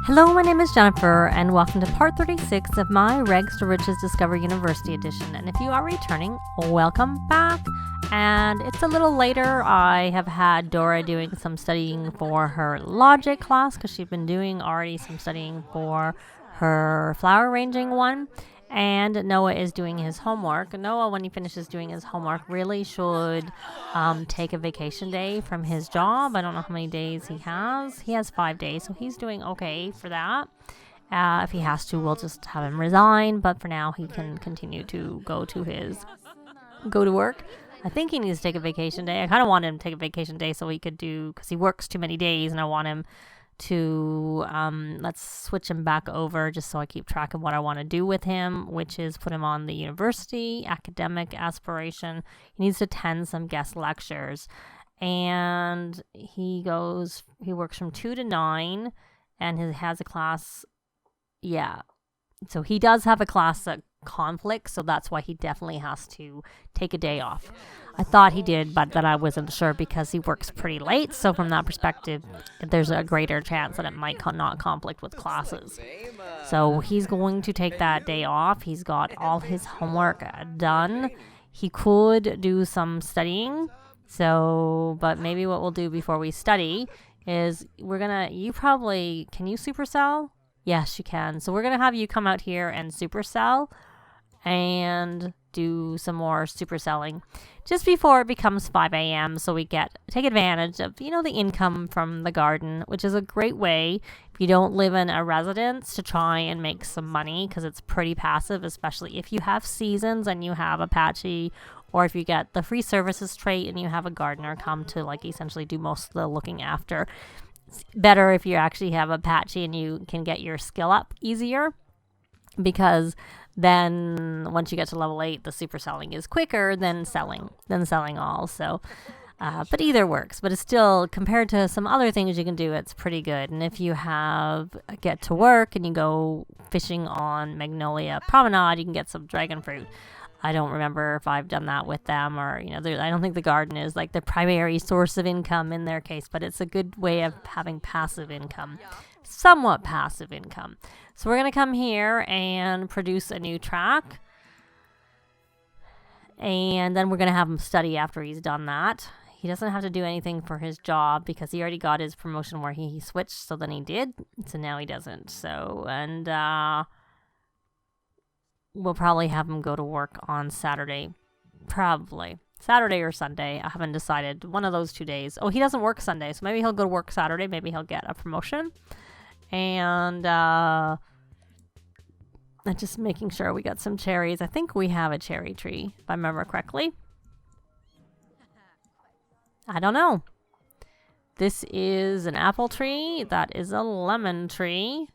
Hello, my name is Jennifer, and welcome to part 36 of my Rags to Riches Discover University edition. And if you are returning, welcome back. And it's a little later. I have had Dora doing some studying for her logic class because she's been doing already some studying for her flower arranging one. And Noah is doing his homework. Noah, when he finishes doing his homework, really should take a vacation day from his job. I don't know how many days he has. He has 5 days, so he's doing okay for that. If he has to, we'll just have him resign. But for now, he can continue to go to work. I think he needs to take a vacation day. I kind of want him to take a vacation day so he could do, because he works too many days, and I want him to let's switch him back over just so I keep track of what I want to do with him, which is put him on the university academic aspiration. He needs to attend some guest lectures, and he works from 2 to 9, and he has a class. So he does have a class that conflicts, so that's why he definitely has to take a day off. I thought he did, but then I wasn't sure because he works pretty late, so from that perspective there's a greater chance that it might not conflict with classes. So he's going to take that day off. He's got all his homework done. He could do some studying, but maybe what we'll do before we study is can you supercell? Yes, you can. So we're going to have you come out here and supercell and do some more supercelling just before it becomes 5 a.m. so we take advantage of, the income from the garden, which is a great way if you don't live in a residence to try and make some money because it's pretty passive, especially if you have seasons and you have a patchy, or if you get the free services trait and you have a gardener come to essentially do most of the looking after. It's better if you actually have a patchy and you can get your skill up easier, because then once you get to level 8, the supercelling is quicker than selling all. So, but either works. But it's still, compared to some other things you can do, it's pretty good. And if you get to work and you go fishing on Magnolia Promenade, you can get some dragon fruit. I don't remember if I've done that with them, or, I don't think the garden is the primary source of income in their case, but it's a good way of having passive income, somewhat passive income. So we're going to come here and produce a new track, and then we're going to have him study after he's done that. He doesn't have to do anything for his job because he already got his promotion where he switched, so then he did, so now he doesn't. So, and we'll probably have him go to work on Saturday. Probably. Saturday or Sunday. I haven't decided. One of those 2 days. Oh, he doesn't work Sunday, so maybe he'll go to work Saturday. Maybe he'll get a promotion. And I'm just making sure we got some cherries. I think we have a cherry tree, if I remember correctly. I don't know. This is an apple tree. That is a lemon tree.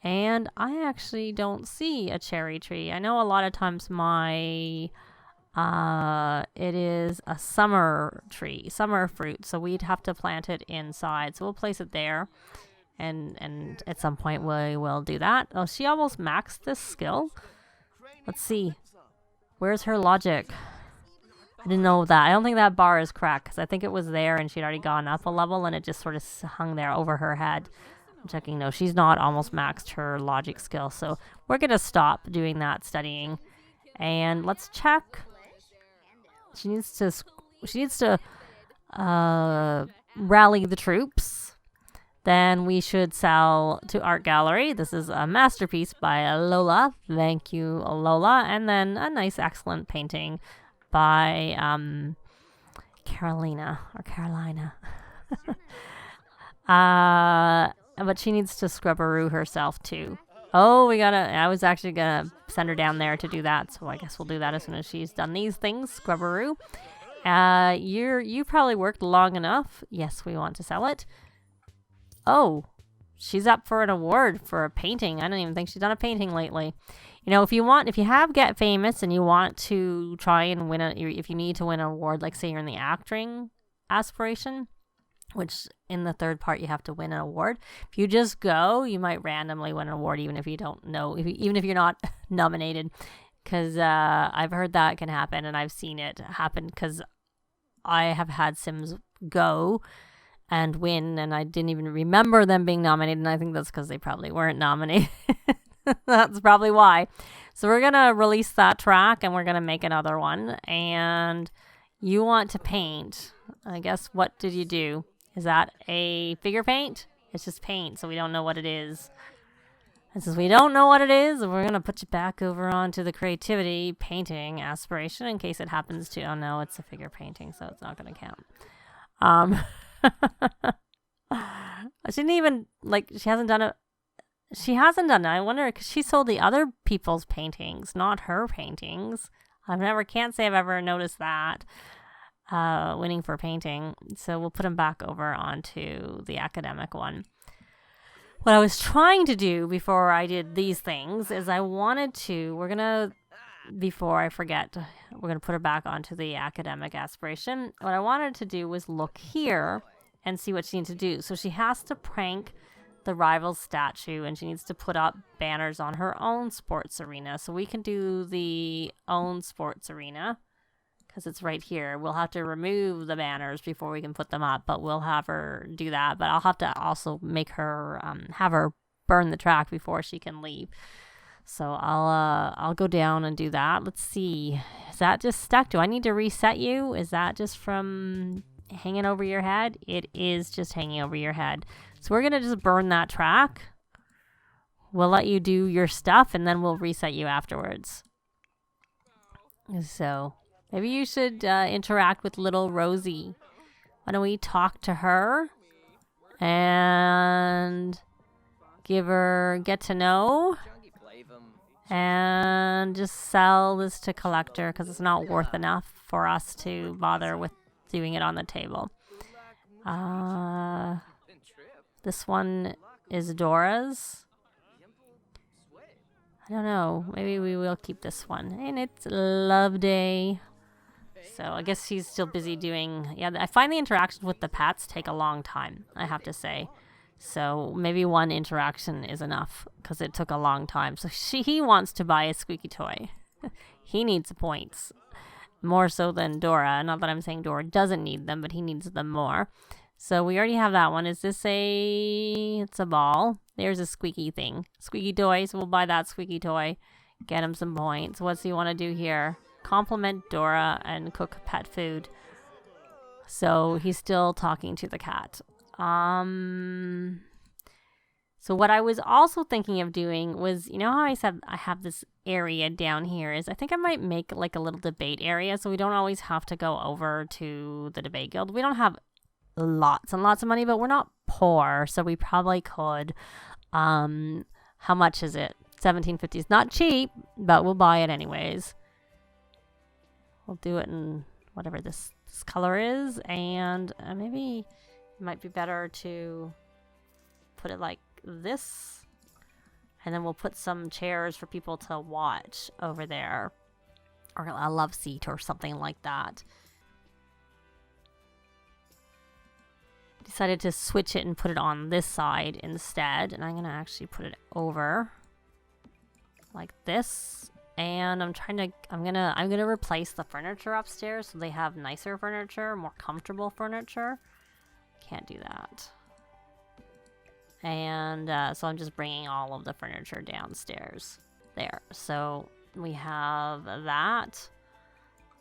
And I actually don't see a cherry tree. I know a lot of times it is a summer tree, summer fruit. So we'd have to plant it inside. So we'll place it there. And at some point we will do that. Oh, she almost maxed this skill. Let's see. Where's her logic? I didn't know that. I don't think that bar is correct because I think it was there and she'd already gone up a level and it just sort of hung there over her head. I'm checking. No, she's not almost maxed her logic skill. So we're going to stop doing that studying. And let's check. She needs to rally the troops. Then we should sell to Art Gallery. This is a masterpiece by Lola. Thank you, Lola. And then a nice, excellent painting by Carolina. But she needs to scrubberoo herself too. Oh, I was actually gonna send her down there to do that, so I guess we'll do that as soon as she's done these things. Scrubberoo. You probably worked long enough. Yes, we want to sell it. Oh, she's up for an award for a painting. I don't even think she's done a painting lately. If you have Get Famous and you want to try and win if you need to win an award, like say you're in the acting aspiration, which in the third part you have to win an award. If you just go, you might randomly win an award even if you don't know, even if you're not nominated, because I've heard that can happen and I've seen it happen because I have had Sims go and win, and I didn't even remember them being nominated, and I think that's because they probably weren't nominated. That's probably why. So we're going to release that track, and we're going to make another one, and you want to paint. I guess, what did you do? Is that a figure paint? It's just paint, so we don't know what it is. And since we don't know what it is, we're going to put you back over onto the creativity painting aspiration in case it happens to... Oh, no, it's a figure painting, so it's not going to count. She didn't even... she hasn't done it. She hasn't done it. I wonder, because she sold the other people's paintings, not her paintings. Can't say I've ever noticed that. Winning for painting. So we'll put them back over onto the academic one. What I was trying to do before I did these things is before I forget, we're going to put her back onto the academic aspiration. What I wanted to do was look here and see what she needs to do. So she has to prank the rival statue, and she needs to put up banners on her own sports arena. So we can do the own sports arena, because it's right here. We'll have to remove the banners before we can put them up, but we'll have her do that. But I'll have to also make her, have her burn the track before she can leave. So I'll go down and do that. Let's see. Is that just stuck? Do I need to reset you? Is that just from hanging over your head? It is just hanging over your head. So we're going to just burn that track. We'll let you do your stuff, and then we'll reset you afterwards. So... maybe you should interact with little Rosie. Why don't we talk to her and get to know and just sell this to collector, because it's not worth enough for us to bother with doing it on the table. This one is Dora's. I don't know. Maybe we will keep this one. And it's Love Day. So I guess she's still busy doing... yeah, I find the interactions with the pets take a long time, I have to say. So maybe one interaction is enough, because it took a long time. So he wants to buy a squeaky toy. He needs the points. More so than Dora. Not that I'm saying Dora doesn't need them, but he needs them more. So we already have that one. Is this it's a ball. There's a squeaky thing. Squeaky toy. So we'll buy that squeaky toy. Get him some points. What's he want to do here? Compliment Dora and cook pet food. So he's still talking to the cat. So what I was also thinking of doing was, you know how I said I have this area down here, is I think I might make like a little debate area, so we don't always have to go over to the debate guild. We don't have lots and lots of money, but we're not poor, so we probably could. How much is it? $17.50 is not cheap, but we'll buy it anyways. We'll do it in whatever this color is, and maybe it might be better to put it like this, and then we'll put some chairs for people to watch over there, or a love seat or something like that. Decided to switch it and put it on this side instead, and I'm gonna actually put it over like this. And I'm gonna replace the furniture upstairs so they have nicer furniture, more comfortable furniture. Can't do that. And so I'm just bringing all of the furniture downstairs there. So we have that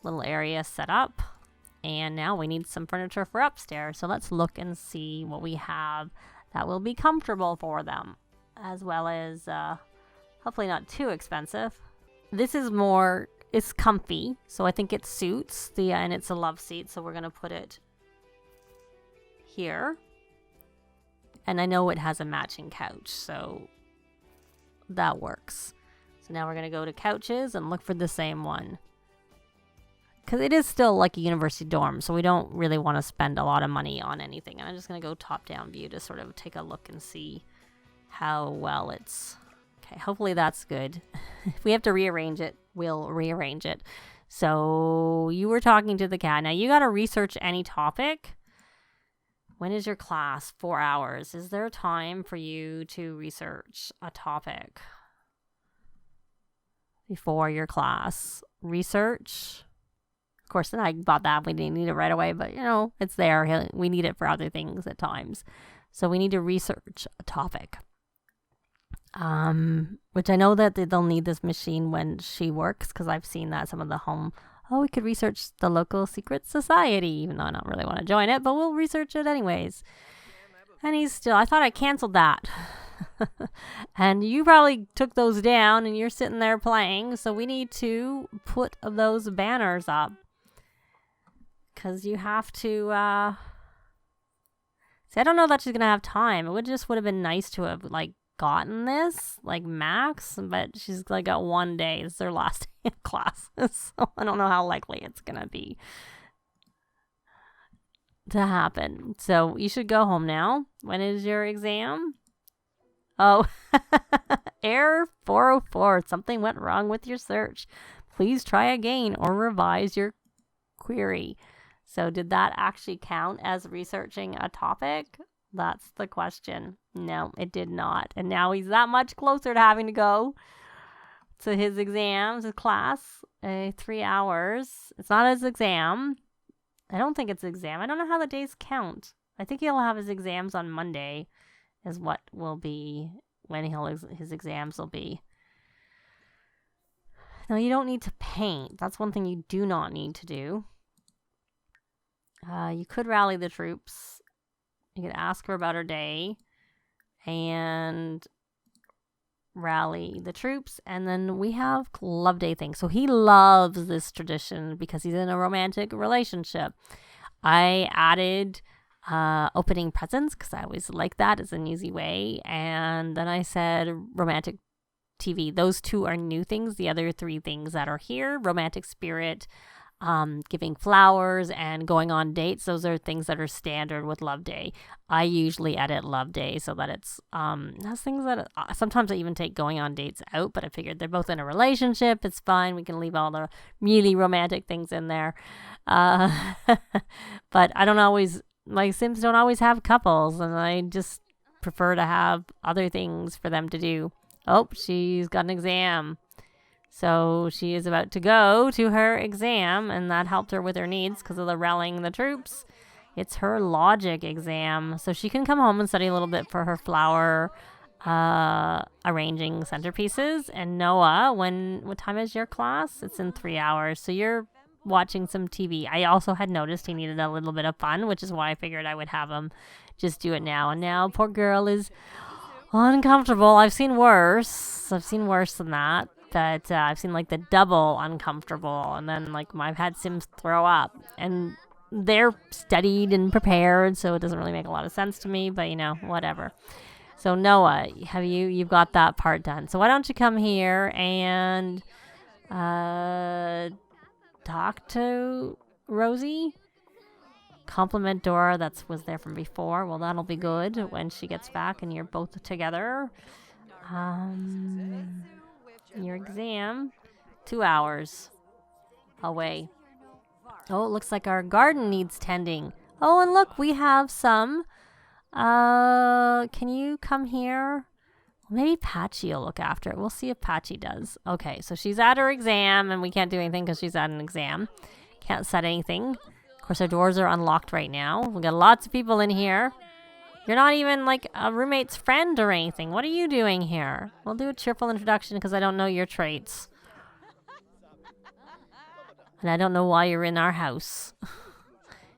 little area set up, and now we need some furniture for upstairs. So let's look and see what we have that will be comfortable for them, as well as hopefully not too expensive. This is it's comfy, so I think it suits and it's a love seat, so we're gonna put it here. And I know it has a matching couch, so that works. So now we're gonna go to couches and look for the same one, because it is still like a university dorm, so we don't really want to spend a lot of money on anything. And I'm just gonna go top-down view to sort of take a look and see how well it's... okay, hopefully that's good. If we have to rearrange it, we'll rearrange it. So you were talking to the cat. Now you got to research any topic. When is your class? 4 hours. Is there time for you to research a topic before your class? Research course, then I bought that. We didn't need it right away, but, it's there. We need it for other things at times. So we need to research a topic. Which I know that they'll need this machine when she works, because I've seen that some of the home, we could research the local secret society, even though I don't really want to join it, but we'll research it anyways. And I thought I canceled that. And you probably took those down and you're sitting there playing, so we need to put those banners up. Because you have to, see, I don't know that she's going to have time. It would have been nice to have, gotten this, max, but she's, got 1 day. It's their last day of class. So I don't know how likely it's going to be to happen. So you should go home now. When is your exam? Oh, error 404. Something went wrong with your search. Please try again or revise your query. So did that actually count as researching a topic? That's the question. No, it did not. And now he's that much closer to having to go to his exams, his class, 3 hours. It's not his exam. I don't think it's exam. I don't know how the days count. I think he'll have his exams on Monday is what will be when his exams will be. No, you don't need to paint. That's one thing you do not need to do. You could rally the troops. You could ask her about her day and rally the troops. And then we have Love Day thing. So he loves this tradition because he's in a romantic relationship. I added opening presents because I always like that as an easy way. And then I said romantic TV. Those 2 are new things. The other 3 things that are here, romantic spirit, giving flowers, and going on dates. Those are things that are standard with Love Day. I usually edit Love Day so that it's has things that sometimes I even take going on dates out, but I figured they're both in a relationship. It's fine. We can leave all the really romantic things in there. But I don't always, my Sims don't always have couples, and I just prefer to have other things for them to do. Oh, she's got an exam. So she is about to go to her exam, and that helped her with her needs because of the rallying the troops. It's her logic exam. So she can come home and study a little bit for her flower arranging centerpieces. And Noah, what time is your class? It's in 3 hours. So you're watching some TV. I also had noticed he needed a little bit of fun, which is why I figured I would have him just do it now. And now poor girl is uncomfortable. I've seen worse than that. But I've seen the double uncomfortable, and then I've had Sims throw up, and they're studied and prepared, so it doesn't really make a lot of sense to me, but whatever. So Noah, you've got that part done. So why don't you come here and talk to Rosie? Compliment Dora, that was there from before. Well, that'll be good when she gets back and you're both together. Your exam, 2 hours away. Oh, it looks like our garden needs tending. Oh, and look, we have some. Can you come here? Maybe Patchy will look after it. We'll see if Patchy does. Okay, so she's at her exam, and we can't do anything because she's at an exam. Can't set anything. Of course, our doors are unlocked right now. We got lots of people in here. You're not even a roommate's friend or anything. What are you doing here? We'll do a cheerful introduction because I don't know your traits. And I don't know why you're in our house.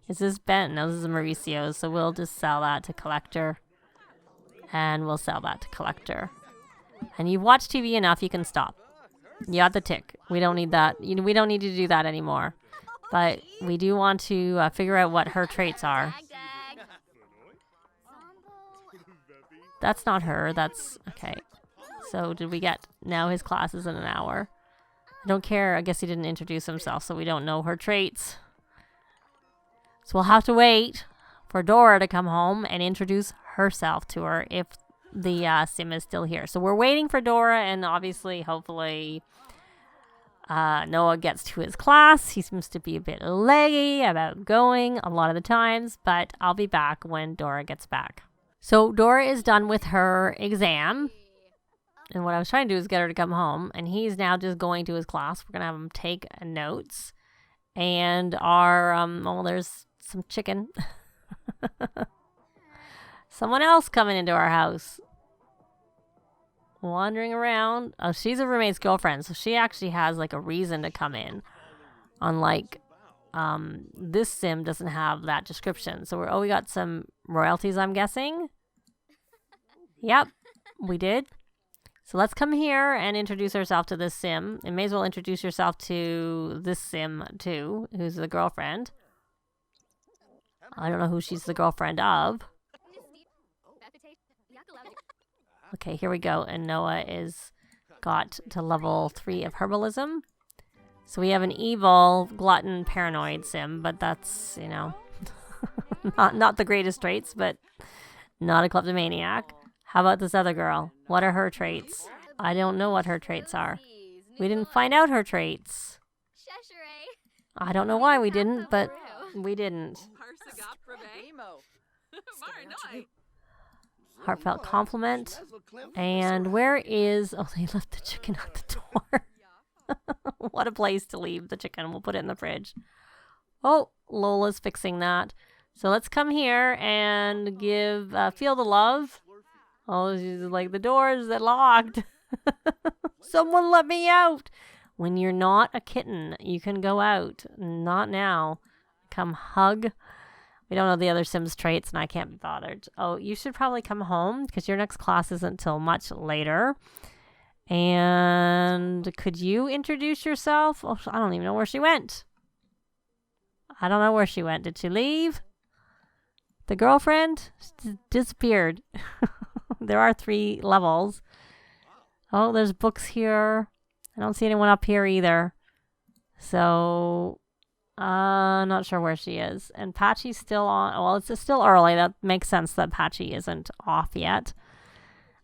Is this Ben? No, this is Mauricio's. So we'll just sell that to collector. And we'll sell that to collector. And you've watched TV enough, you can stop. You got the tick. We don't need that. We don't need to do that anymore. But we do want to figure out what her traits are. That's not her. That's... Okay. So did we get... Now his class is in an hour. I don't care. I guess he didn't introduce himself, so we don't know her traits. So we'll have to wait for Dora to come home and introduce herself to her if the sim is still here. So we're waiting for Dora, and obviously, hopefully, Noah gets to his class. He seems to be a bit leggy about going a lot of the times, but I'll be back when Dora gets back. So Dora is done with her exam. And what I was trying to do is get her to come home. And he's now just going to his class. We're going to have him take notes. And our, oh, there's some chicken. Someone else coming into our house. Wandering around. Oh, she's a roommate's girlfriend, so she actually has like a reason to come in. Unlike this sim doesn't have that description. So we got some royalties, I'm guessing. Yep, we did. So let's come here and introduce ourselves to this sim. And may as well introduce yourself to this sim too, who's the girlfriend. I don't know who she's the girlfriend of. Okay, here we go. And Noah is got to level 3 of herbalism. So we have an evil, glutton, paranoid sim, but that's, you know, not the greatest traits, but not a kleptomaniac. How about this other girl? What are her traits? I don't know what her traits are. We didn't find out her traits. I don't know why we didn't, but we didn't. Heartfelt compliment. And where is... Oh, they left the chicken at the door. What a place to leave the chicken. We'll put it in the fridge. Oh, Lola's fixing that. So let's come here and give... feel the love. Oh, she's like, the doors that locked. Someone let me out. When you're not a kitten, you can go out. Not now. Come hug. We don't know the other Sims traits, and I can't be bothered. Oh, you should probably come home, because your next class isn't until much later. And could you introduce yourself? Oh, I don't even know where she went. I don't know where she went. Did she leave? The girlfriend? She disappeared. There are 3 levels. Oh, there's books here. I don't see anyone up here either. So... not sure where she is. And Patchy's still on. Well, it's still early. That makes sense that Patchy isn't off yet.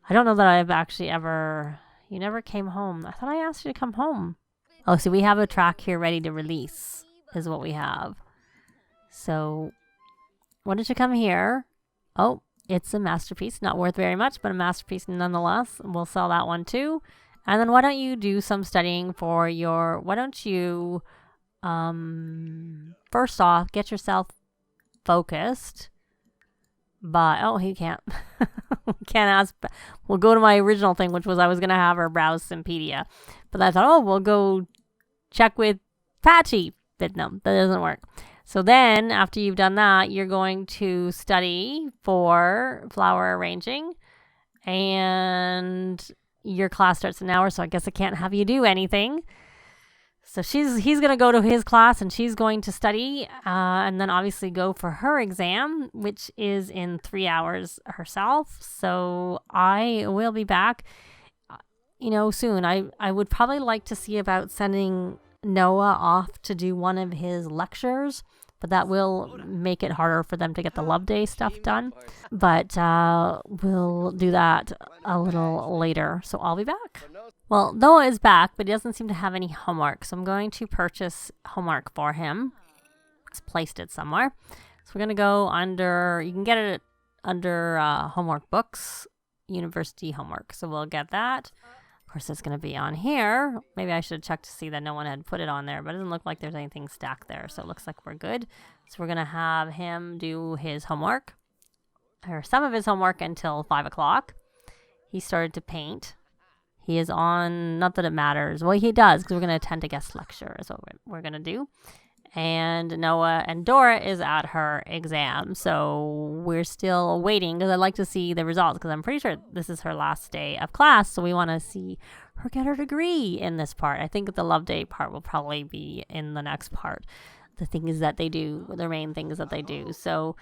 I don't know that I've actually ever... You never came home. I thought I asked you to come home. Oh, so we have a track here ready to release, is what we have. So, why don't you come here? Oh, it's a masterpiece. Not worth very much, but a masterpiece nonetheless. We'll sell that one too. And then why don't you do some studying for your... Why don't you... first off, get yourself focused. But, oh, he can't. Can't ask. We'll go to my original thing, which was I was going to have her browse Simpedia. But I thought, oh, we'll go check with Patchy. But no, that doesn't work. So then, after you've done that, you're going to study for flower arranging. And your class starts in an hour, so I guess I can't have you do anything. So he's going to go to his class and she's going to study and then obviously go for her exam, which is in 3 hours herself. So I will be back, soon. I would probably like to see about sending Noah off to do one of his lectures, but that will make it harder for them to get the Love Day stuff done. But we'll do that a little later. So I'll be back. Well, Noah is back, but he doesn't seem to have any homework. So I'm going to purchase homework for him. Just placed it somewhere. So we're going to go under, you can get it under homework books, university homework. So we'll get that. Of course, it's going to be on here. Maybe I should have checked to see that no one had put it on there, but it doesn't look like there's anything stacked there. So it looks like we're good. So we're going to have him do his homework, or some of his homework, until 5 o'clock. He started to paint. He is on, not that it matters. Well, he does, because we're going to attend a guest lecture is what we're going to do. And Noah and Dora is at her exam. So we're still waiting, because I'd like to see the results, because I'm pretty sure this is her last day of class. So we want to see her get her degree in this part. I think the Love Day part will probably be in the next part. The things that they do, the main things that they do. So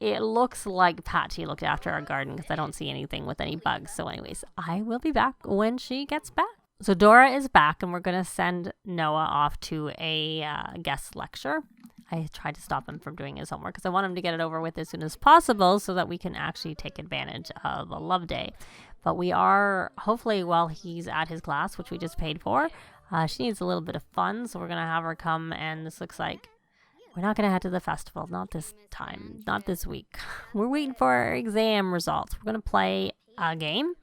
it looks like Patchy looked after our garden, because I don't see anything with any bugs. So anyways, I will be back when she gets back. So Dora is back, and we're going to send Noah off to a guest lecture. I tried to stop him from doing his homework, because I want him to get it over with as soon as possible so that we can actually take advantage of a Love Day. But we are, hopefully while he's at his class, which we just paid for, she needs a little bit of fun. So we're going to have her come, and this looks like we're not going to head to the festival. Not this time. Not this week. We're waiting for our exam results. We're going to play a game.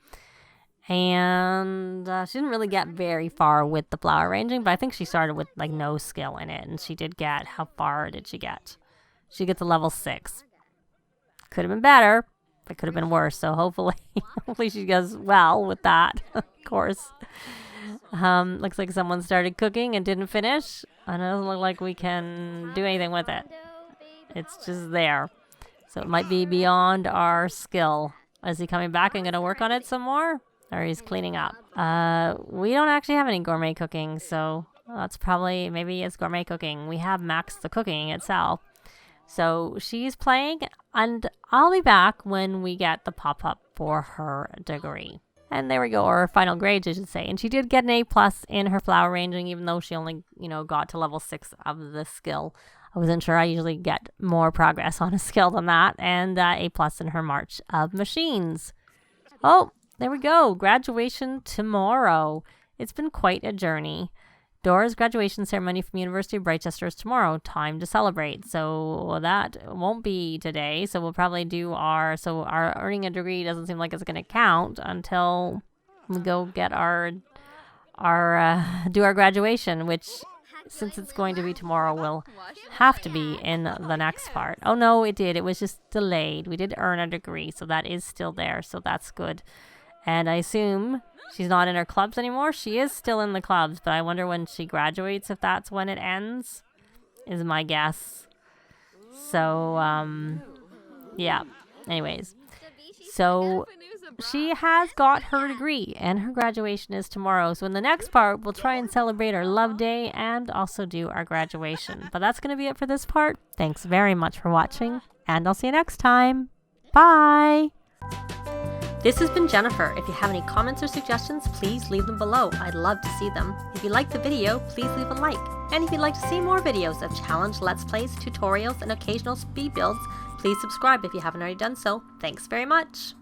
And she didn't really get very far with the flower arranging, but I think she started with like no skill in it. And she did get, how far did she get? She gets to level 6. Could have been better, but could have been worse. So hopefully, hopefully she does well with that, of course. Looks like someone started cooking and didn't finish. And it doesn't look like we can do anything with it. It's just there. So it might be beyond our skill. Is he coming back and going to work on it some more? Or he's cleaning up? We don't actually have any gourmet cooking. So that's probably, maybe it's gourmet cooking. We have maxed the cooking itself. So she's playing, and I'll be back when we get the pop-up for her degree. And there we go, or final grades, I should say. And she did get an A+ in her flower arranging, even though she only, got to level 6 of the skill. I wasn't sure. I usually get more progress on a skill than that. And A+ in her March of Machines. Oh, there we go. Graduation tomorrow. It's been quite a journey. Dora's graduation ceremony from University of Rochester is tomorrow. Time to celebrate. So that won't be today. So we'll probably do our earning a degree doesn't seem like it's going to count until we go get do our graduation, which since it's going to be tomorrow will have to be in the next part. Oh no, it did. It was just delayed. We did earn a degree, so that is still there. So that's good. And I assume she's not in her clubs anymore. She is still in the clubs, but I wonder when she graduates, if that's when it ends, is my guess. So, yeah. Anyways, so she has got her degree, and her graduation is tomorrow. So in the next part, we'll try and celebrate our love day and also do our graduation. But that's going to be it for this part. Thanks very much for watching, and I'll see you next time. Bye! This has been Jennifer. If you have any comments or suggestions, please leave them below. I'd love to see them. If you liked the video, please leave a like. And if you'd like to see more videos of challenge, let's plays, tutorials, and occasional speed builds, please subscribe if you haven't already done so. Thanks very much.